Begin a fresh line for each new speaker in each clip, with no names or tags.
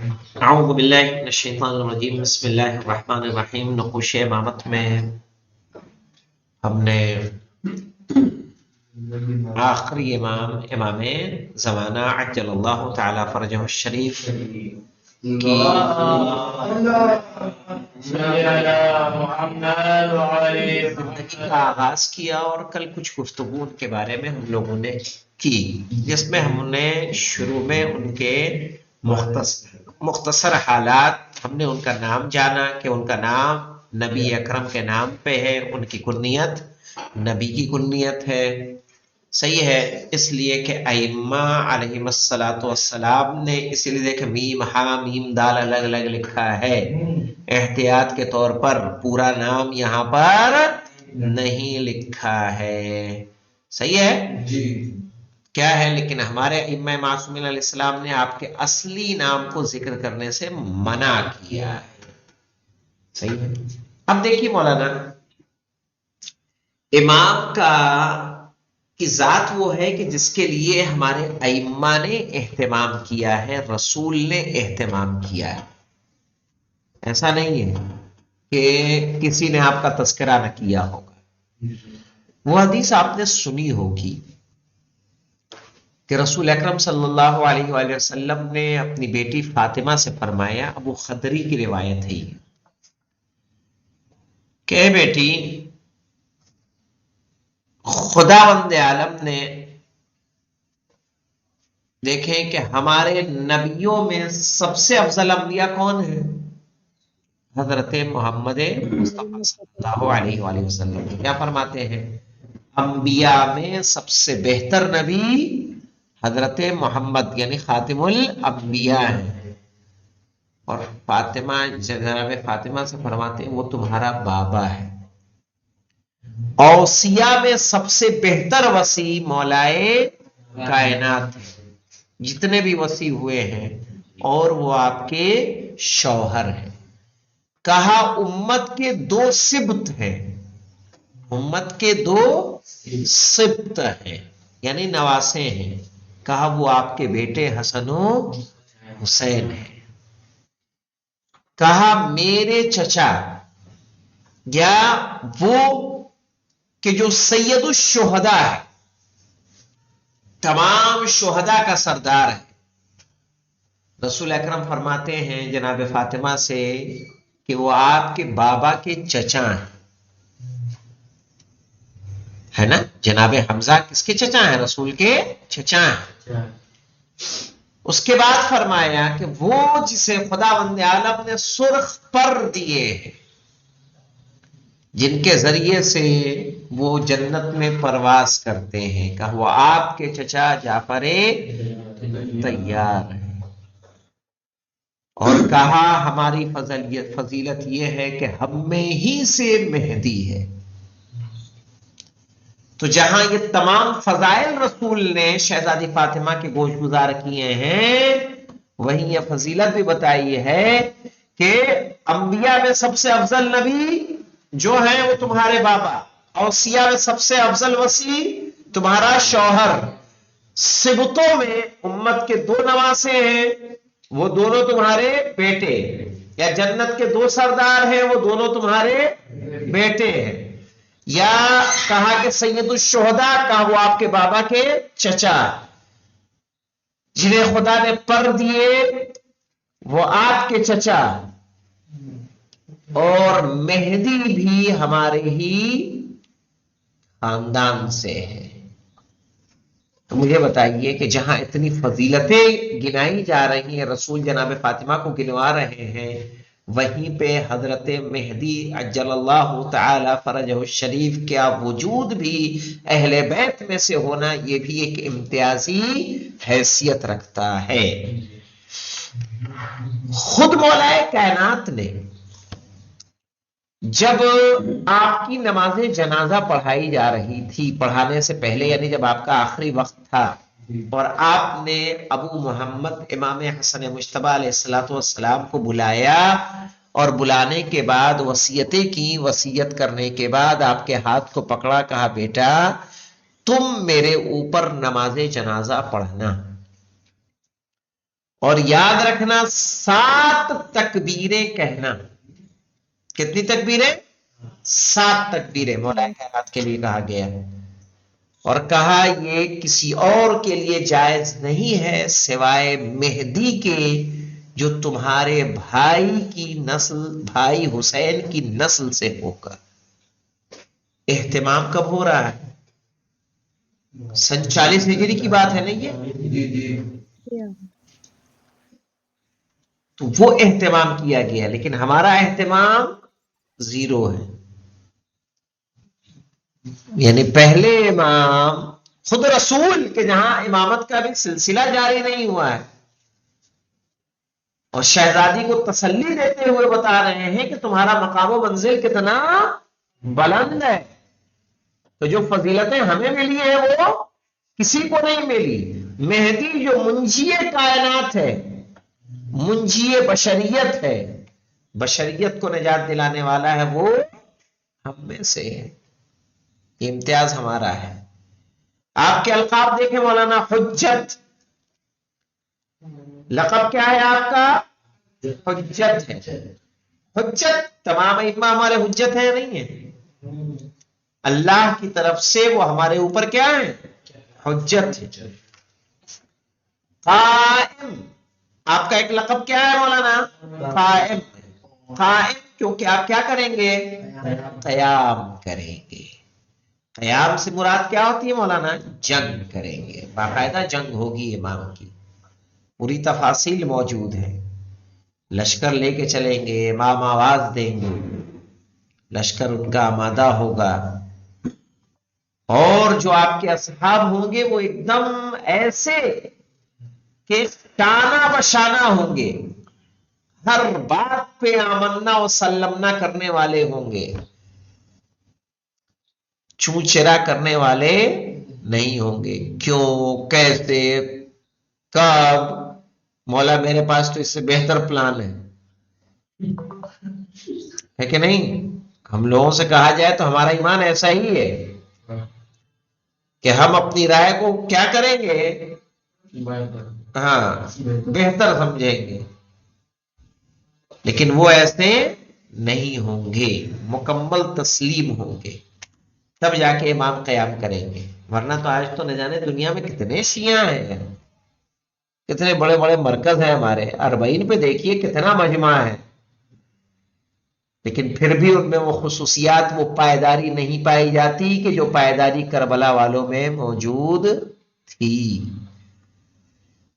اعوذ باللہ من الشیطان الرجیم، بسم اللہ الرحمن الرحیم۔ نقوش امامت میں ہم نے آخری امام زمانہ عجل اللہ تعالی فرجہ الشریف کی زندگی کا آغاز کیا، اور کل کچھ گفتگو ان کے بارے میں ہم لوگوں نے کی، جس میں ہم نے شروع میں ان کے مختصر حالات، ہم نے ان کا نام جانا کہ ان کا نام نبی اکرم کے نام پہ ہے، ان کی کنیت نبی کی کنیت ہے، صحیح ہے، اس لیے کہ ائمہ علیہم الصلاۃ والسلام نے اسی لیے دیکھ میم ہا میم دال الگ الگ لکھا ہے، احتیاط کے طور پر پورا نام یہاں پر نہیں لکھا ہے، صحیح ہے جی، کیا ہے، لیکن ہمارے ائمہ معصومین علیہ السلام نے آپ کے اصلی نام کو ذکر کرنے سے منع کیا ہے، صحیح ہے۔ اب دیکھیے مولانا، امام کی ذات وہ ہے کہ جس کے لیے ہمارے ائمہ نے اہتمام کیا ہے، رسول نے اہتمام کیا ہے، ایسا نہیں ہے کہ کسی نے آپ کا تذکرہ نہ کیا ہوگا۔ وہ حدیث آپ نے سنی ہوگی کہ رسول اکرم صلی اللہ علیہ وآلہ وسلم نے اپنی بیٹی فاطمہ سے فرمایا، ابو خدری کی روایت ہے کہ اے بیٹی، خداوند عالم نے دیکھیں کہ ہمارے نبیوں میں سب سے افضل انبیاء کون ہیں؟ حضرت محمد مصطفیٰ صلی اللہ علیہ وآلہ وسلم۔ کیا فرماتے ہیں؟ انبیاء میں سب سے بہتر نبی حضرت محمد یعنی خاتم الانبیاء ہیں، اور فاطمہ، جناب فاطمہ سے فرماتے ہیں وہ تمہارا بابا ہے۔ اوصیاء میں سب سے بہتر وصی مولائے کائنات ہے، جتنے بھی وصی ہوئے ہیں، اور وہ آپ کے شوہر ہیں۔ کہا امت کے دو سبط ہیں، امت کے دو سبط ہیں یعنی نواسے ہیں، کہا وہ آپ کے بیٹے حسن و حسین ہیں۔ کہا میرے چچا یا وہ کہ جو سید الشہداء ہے، تمام شہداء کا سردار ہے، رسول اکرم فرماتے ہیں جناب فاطمہ سے کہ وہ آپ کے بابا کے چچا ہیں، ہے نا؟ جناب حمزہ کس کے چچا ہیں؟ رسول کے چچا ہیں۔ اس کے بعد فرمایا کہ وہ جسے خداوند عالم نے سرخ پر دیے ہیں، جن کے ذریعے سے وہ جنت میں پرواز کرتے ہیں، کہ وہ آپ کے چچا جعفر طیار ہیں، اور کہا ہماری فضیلت یہ ہے کہ ہم میں ہی سے مہدی ہے۔ تو جہاں یہ تمام فضائل رسول نے شہزادی فاطمہ کے گوش گزار کیے ہیں، وہیں یہ فضیلت بھی بتائی ہے کہ انبیاء میں سب سے افضل نبی جو ہیں وہ تمہارے بابا، اوصیاء میں سب سے افضل وصی تمہارا شوہر، سبتوں میں امت کے دو نواسے ہیں، وہ دونوں تمہارے بیٹے، یا جنت کے دو سردار ہیں، وہ دونوں تمہارے بیٹے ہیں، یا کہا کہ سید الشہداء، کہا وہ آپ کے بابا کے چچا، جنہیں خدا نے پر دیے وہ آپ کے چچا، اور مہدی بھی ہمارے ہی خاندان سے ہے۔ تو مجھے بتائیے کہ جہاں اتنی فضیلتیں گنائی جا رہی ہیں، رسول جناب فاطمہ کو گنوا رہے ہیں، وہیں پہ حضرت مہدی عجل اللہ تعالی فرجہ الشریف کا وجود بھی اہل بیت میں سے ہونا، یہ بھی ایک امتیازی حیثیت رکھتا ہے۔ خود مولا کائنات نے جب آپ کی نماز جنازہ پڑھائی جا رہی تھی، پڑھانے سے پہلے یعنی جب آپ کا آخری وقت تھا، اور آپ نے ابو محمد امام حسن مجتبی علیہ الصلوۃ والسلام کو بلایا، اور بلانے کے بعد وصیتیں کی، وصیت کرنے کے بعد آپ کے ہاتھ کو پکڑا، کہا بیٹا تم میرے اوپر نماز جنازہ پڑھنا، اور یاد رکھنا 7 تکبیریں کہنا. کتنی تکبیریں؟ 7 تکبیریں مولا کائنات کے لیے کہا گیا ہے. اور کہا یہ کسی اور کے لیے جائز نہیں ہے سوائے مہدی کے جو تمہارے بھائی کی نسل، بھائی حسین کی نسل سے ہوگا. اہتمام کب ہو رہا ہے؟ 47 ہجری کی بات ہے نا یہ. تو وہ اہتمام کیا گیا، لیکن ہمارا اہتمام 0 ہے. یعنی پہلے امام خود رسول کے جہاں امامت کا بھی سلسلہ جاری نہیں ہوا ہے، اور شہزادی کو تسلی دیتے ہوئے بتا رہے ہیں کہ تمہارا مقام و منزل کتنا بلند ہے. تو جو فضیلتیں ہمیں ملی ہیں وہ کسی کو نہیں ملی. مہدی جو منجی کائنات ہے، منجی بشریت ہے، بشریت کو نجات دلانے والا ہے، وہ ہم میں سے ہے. یہ امتیاز ہمارا ہے. آپ کے القاب دیکھیں مولانا. حجت لقب کیا ہے آپ کا؟ حجت ہے. حجت تمام ائمہ ہمارے حجت ہیں نہیں ہے؟ اللہ کی طرف سے وہ ہمارے اوپر کیا ہے؟ حجت ہے. قائم آپ کا ایک لقب کیا ہے مولانا؟ قائم. قائم کیونکہ آپ کیا کریں گے؟ قیام کریں گے. قیام سے مراد کیا ہوتی ہے مولانا؟ جنگ کریں گے. باقاعدہ جنگ ہوگی امام کی، پوری تفاصیل موجود ہے. لشکر لے کے چلیں گے، امام آواز دیں گے، لشکر ان کا آمادہ ہوگا، اور جو آپ کے اصحاب ہوں گے وہ ایک دم ایسے کہ شانہ بشانہ ہوں گے، ہر بات پہ آمنا و سلمنا کرنے والے ہوں گے، چونچرا کرنے والے نہیں ہوں گے. کیوں، کیسے، کب؟ مولا میرے پاس تو اس سے بہتر پلان ہے کہ نہیں؟ ہم لوگوں سے کہا جائے تو ہمارا ایمان ایسا ہی ہے کہ ہم اپنی رائے کو کیا کریں گے؟ ہاں، بہتر سمجھیں گے. لیکن وہ ایسے نہیں ہوں گے، مکمل تسلیم ہوں گے، تب جا کے امام قیام کریں گے. ورنہ تو آج تو نہ جانے دنیا میں کتنے شیعہ ہیں، کتنے بڑے بڑے مرکز ہیں ہمارے. اربعین پہ دیکھیے کتنا مجمع ہے، لیکن پھر بھی ان میں وہ خصوصیات، وہ پائیداری نہیں پائی جاتی کہ جو پائیداری کربلا والوں میں موجود تھی.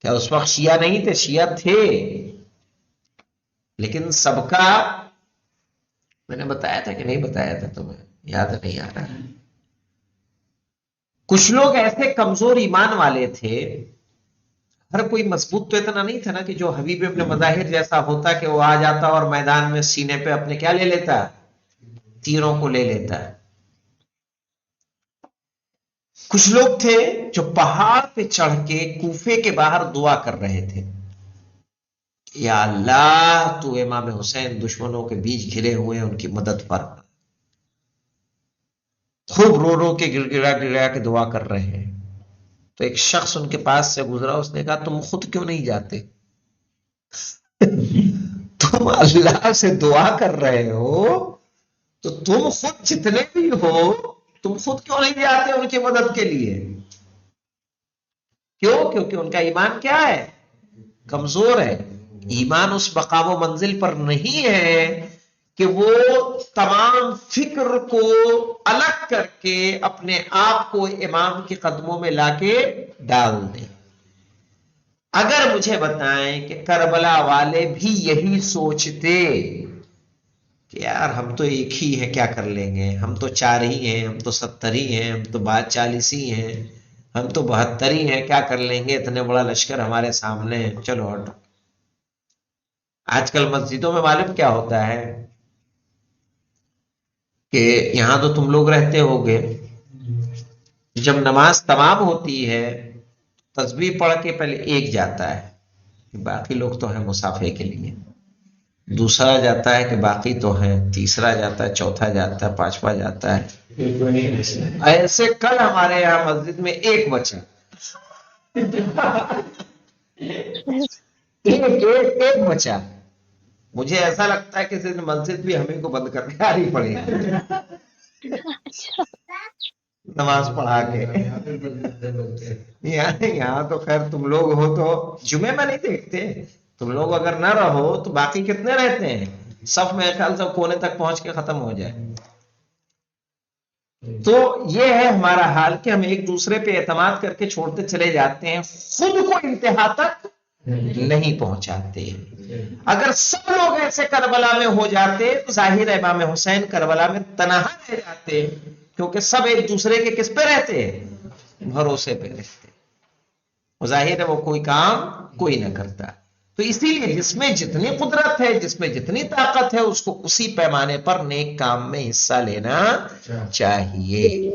کیا اس وقت شیعہ نہیں تھے؟ شیعہ تھے، لیکن سب کا میں نے بتایا تھا کہ نہیں بتایا تھا تمہیں؟ یاد نہیں آ رہا. کچھ لوگ ایسے کمزور ایمان والے تھے، ہر کوئی مضبوط تو اتنا نہیں تھا نا کہ جو حبیب ابن مظاہر جیسا ہوتا کہ وہ آ جاتا اور میدان میں سینے پہ اپنے کیا لے لیتا؟ تیروں کو لے لیتا. کچھ لوگ تھے جو پہاڑ پہ چڑھ کے کوفے کے باہر دعا کر رہے تھے، یا اللہ تو امام حسین دشمنوں کے بیچ گھرے ہوئے ان کی مدد فرما. خوب رو رو کے گڑ گڑا گڑا کے دعا کر رہے ہیں. تو ایک شخص ان کے پاس سے گزرا، اس نے کہا تم خود کیوں نہیں جاتے؟ تم اللہ سے دعا کر رہے ہو تو تم خود جتنے بھی ہو تم خود کیوں نہیں جاتے ان کی مدد کے لیے؟ کیوں؟ کیونکہ ان کا ایمان کیا ہے؟ کمزور ہے. ایمان اس مقام و منزل پر نہیں ہے کہ وہ تمام فکر کو الگ کر کے اپنے آپ کو امام کے قدموں میں لا کے ڈال دیں. اگر مجھے بتائیں کہ کربلا والے بھی یہی سوچتے کہ یار ہم تو ایک ہی ہے، کیا کر لیں گے، ہم تو 4 ہی ہیں، ہم تو 70 ہی ہیں، ہم تو 40 ہی ہیں، ہم تو 72 ہی ہیں، کیا کر لیں گے، اتنے بڑا لشکر ہمارے سامنے ہے، چلو ہٹو. آج کل مسجدوں میں معلوم کیا ہوتا ہے کہ یہاں تو تم لوگ رہتے ہوگے، جب نماز تمام ہوتی ہے تسبیح پڑھ کے پہلے ایک جاتا ہے کہ باقی لوگ تو ہیں مسافے کے لیے، دوسرا جاتا ہے کہ باقی تو ہیں، تیسرا جاتا ہے، چوتھا جاتا ہے، پانچواں جاتا ہے. ایسے کل ہمارے یہاں مسجد میں ایک بچا. ایک بچا. مجھے ایسا لگتا ہے کہ مسجد بھی ہمیں کو بند کر کے آنی پڑے گی نماز پڑھا کے. یہاں تو خیر تم لوگ ہو تو جمعے میں نہیں دیکھتے. تم لوگ اگر نہ رہو تو باقی کتنے رہتے ہیں؟ صف میں خیال سے کونے تک پہنچ کے ختم ہو جائے. تو یہ ہے ہمارا حال کہ ہم ایک دوسرے پہ اعتماد کر کے چھوڑتے چلے جاتے ہیں، خود کو انتہا تک نہیں پہنچاتے. اگر سب لوگ ایسے کربلا میں ہو جاتے تو ظاہر امام حسین کربلا میں تنہا رہ جاتے، کیونکہ سب ایک دوسرے کے کس پہ رہتے ہیں؟ بھروسے پہ رہتے. ظاہر ہے وہ کوئی کام کوئی نہ کرتا. تو اسی لیے جس میں جتنی قدرت ہے، جس میں جتنی طاقت ہے، اس کو اسی پیمانے پر نیک کام میں حصہ لینا چاہیے.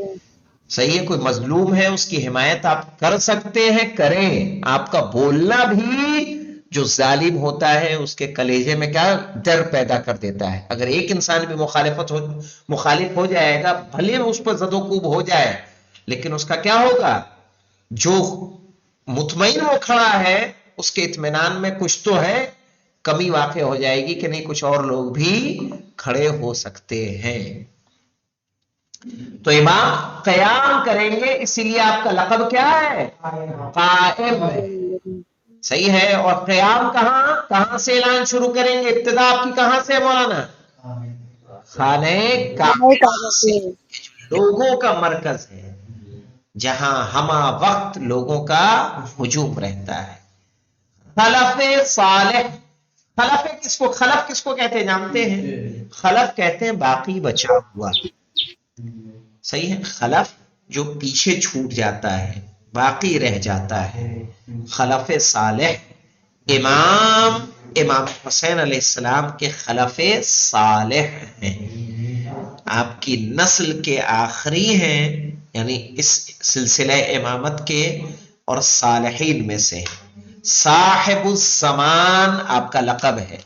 صحیح ہے. کوئی مظلوم ہے اس کی حمایت آپ کر سکتے ہیں، کریں. آپ کا بولنا بھی جو ظالم ہوتا ہے اس کے کلیجے میں کیا ڈر پیدا کر دیتا ہے. اگر ایک انسان بھی مخالف ہو جائے گا، بھلے اس پر زد و کوب ہو جائے، لیکن اس کا کیا ہوگا؟ جو مطمئن وہ کھڑا ہے اس کے اطمینان میں کچھ تو ہے، کمی واقع ہو جائے گی کہ نہیں کچھ اور لوگ بھی کھڑے ہو سکتے ہیں. تو امام قیام کریں گے، اسی لیے آپ کا لقب کیا ہے؟ قائم ہے. صحیح ہے. اور قیام کہاں سے اعلان شروع کریں گے؟ ابتدا آپ کی کہاں سے مولانا؟ خانہ کعبہ سے، لوگوں کا مرکز ہے جہاں ہمہ وقت لوگوں کا ہجوم رہتا ہے. خلف صالح. خلف کس کو کہتے ہیں جانتے ہیں؟ خلف کہتے ہیں باقی بچا ہوا. صحیح ہے. خلف جو پیچھے چھوٹ جاتا ہے، باقی رہ جاتا ہے. خلف صالح امام حسین علیہ السلام کے خلف صالح ہیں، آپ کی نسل کے آخری ہیں، یعنی اس سلسلہ امامت کے اور صالحین میں سے. صاحب الزمان آپ کا لقب ہے.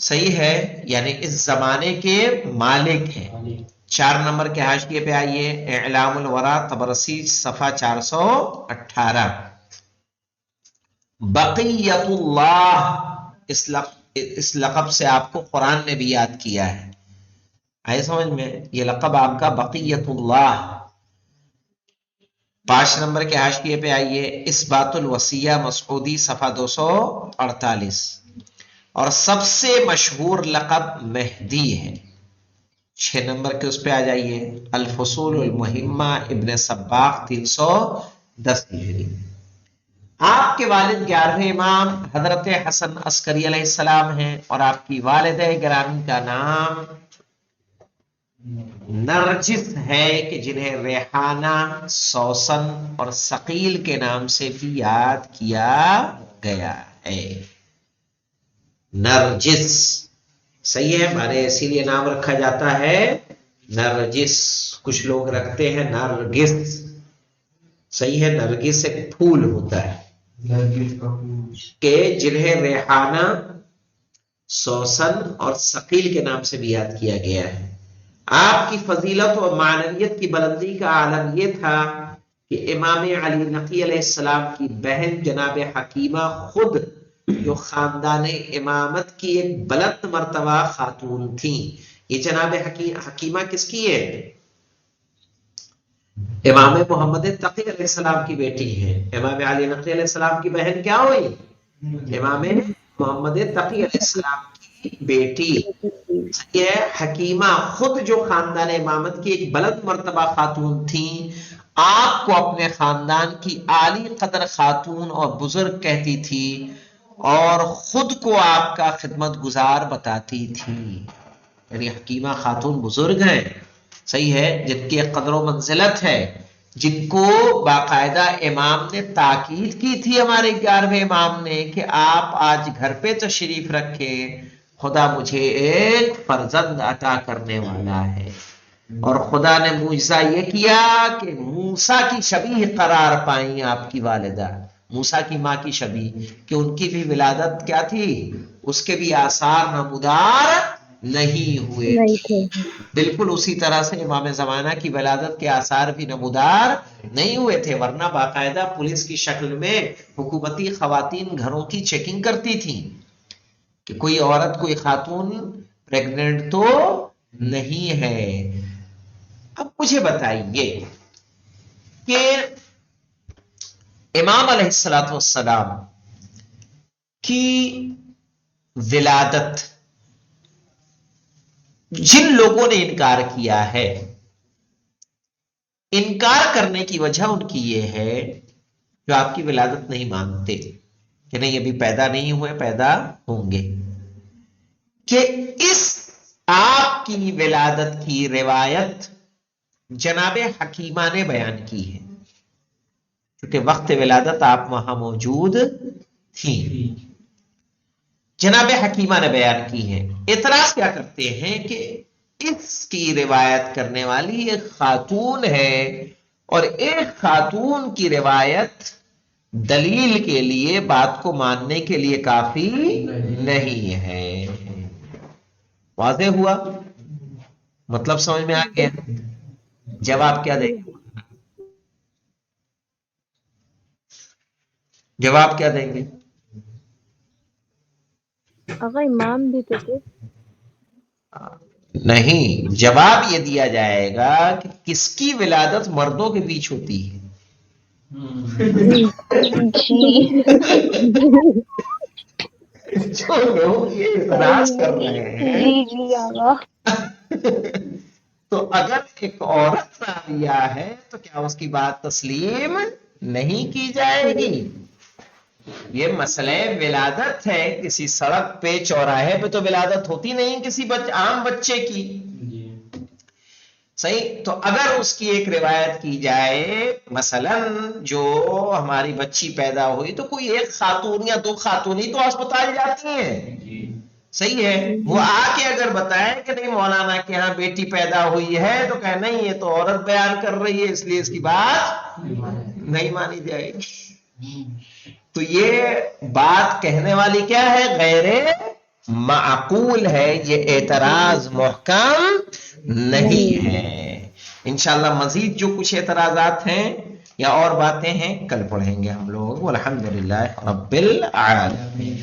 صحیح ہے. یعنی اس زمانے کے مالک ہیں. 4 نمبر کے حاشیے پہ آئیے، اعلام الورا طبرسی صفحہ 418. بقیت اللہ، اس لقب سے آپ کو قرآن نے بھی یاد کیا ہے. آئے سمجھ میں؟ یہ لقب آپ کا بقیت اللہ. 5 نمبر کے حاشیے پہ آئیے، اثبات الوصیہ مسعودی صفحہ 248. اور سب سے مشہور لقب مہدی ہے. 6 نمبر کے اس پہ آ جائیے، الفصول المہمہ ابن سباق 310 ہجری. آپ کے والد 11ویں امام حضرت حسن عسکری علیہ السلام ہیں، اور آپ کی والدہ گرامی کا نام نرجس ہے، کہ جنہیں ریحانہ، سوسن اور ثقیل کے نام سے بھی یاد کیا گیا ہے. نرجس. صحیح ہے. ہمارے اسی لیے نام رکھا جاتا ہے نرجس. کچھ لوگ رکھتے ہیں نرگس. صحیح ہے. نرگس ایک پھول ہوتا ہے کہ جنہیں ریحانہ، سوسن اور ثقیل کے نام سے بھی یاد کیا گیا ہے. آپ کی فضیلت و معنویت کی بلندی کا عالم یہ تھا کہ امام علی نقی علیہ السلام کی بہن جناب حکیمہ خود جو خاندان امامت کی ایک بلند مرتبہ خاتون تھیں. یہ جناب حکیمہ کس کی ہے؟ امام محمد تقی علیہ السلام کی بیٹی ہے. امام علی نقی علیہ السلام کی بہن کیا ہوئی؟ امام محمد تقی علیہ السلام کی بیٹی. یہ حکیمہ خود جو خاندان امامت کی ایک بلند مرتبہ خاتون تھیں، آپ کو اپنے خاندان کی عالی قدر خاتون اور بزرگ کہتی تھی، اور خود کو آپ کا خدمت گزار بتاتی تھی. یعنی حکیمہ خاتون بزرگ ہیں، صحیح ہے، جن کی ایک قدر و منزلت ہے، جن کو باقاعدہ امام نے تاکید کی تھی، ہمارے 11ویں امام نے، کہ آپ آج گھر پہ تشریف رکھے، خدا مجھے ایک فرزند عطا کرنے والا ہے. اور خدا نے معجزہ یہ کیا کہ موسیٰ کی شبیہ قرار پائیں آپ کی والدہ، موسیٰ کی ماں کی شبیہ، کہ ان کی بھی ولادت کیا تھی، اس کے بھی آثار نمودار نہیں ہوئے
نہیں تھے۔
بالکل اسی طرح سے امام زمانہ کی ولادت کے آثار بھی نمودار نہیں ہوئے تھے، ورنہ باقاعدہ پولیس کی شکل میں حکومتی خواتین گھروں کی چیکنگ کرتی تھیں کہ کوئی عورت کوئی خاتون پریگننٹ تو نہیں ہے۔ اب مجھے بتائیے کہ امام علیہ السلام کی ولادت جن لوگوں نے انکار کیا ہے، انکار کرنے کی وجہ ان کی یہ ہے جو آپ کی ولادت نہیں مانتے کہ نہیں ابھی پیدا نہیں ہوئے، پیدا ہوں گے، کہ اس آپ کی ولادت کی روایت جناب حکیمہ نے بیان کی ہے، کیونکہ وقت ولادت آپ وہاں موجود تھیں، جناب حکیمہ نے بیان کی ہے۔ اعتراض کیا کرتے ہیں کہ اس کی روایت کرنے والی ایک خاتون ہے، اور ایک خاتون کی روایت دلیل کے لیے، بات کو ماننے کے لیے کافی نہیں ہے۔ واضح ہوا؟ مطلب سمجھ میں آ گیا؟ جواب کیا دیں گے؟ جواب کیا دیں گے؟
آقا امام بھی تو تھے۔
نہیں، جواب یہ دیا جائے گا کہ کس کی ولادت مردوں کے بیچ ہوتی ہے؟ جو لوگ یہ اعتراض کر رہے ہیں
جی آقا۔
تو اگر ایک عورت راویہ ہے تو کیا اس کی بات تسلیم نہیں کی جائے گی؟ یہ مسئلہ ولادت ہے، کسی سڑک پہ چوراہے پہ تو ولادت ہوتی نہیں کسی عام بچے کی، صحیح؟ تو اگر اس کی ایک روایت کی جائے، مثلا جو ہماری بچی پیدا ہوئی تو کوئی ایک خاتون یا دو خاتون ہی تو اسپتال جاتی ہیں، صحیح ہے؟ وہ آ کے اگر بتائیں کہ نہیں مولانا کے یہاں بیٹی پیدا ہوئی ہے، تو کہ نہیں یہ تو عورت بیان کر رہی ہے اس لیے اس کی بات نہیں مانی جائے گی۔ تو یہ بات کہنے والی کیا ہے؟ غیر معقول ہے، یہ اعتراض محکم نہیں ہے۔ انشاءاللہ مزید جو کچھ اعتراضات ہیں یا اور باتیں ہیں کل پڑھیں گے ہم لوگ۔ والحمدللہ رب العالمین۔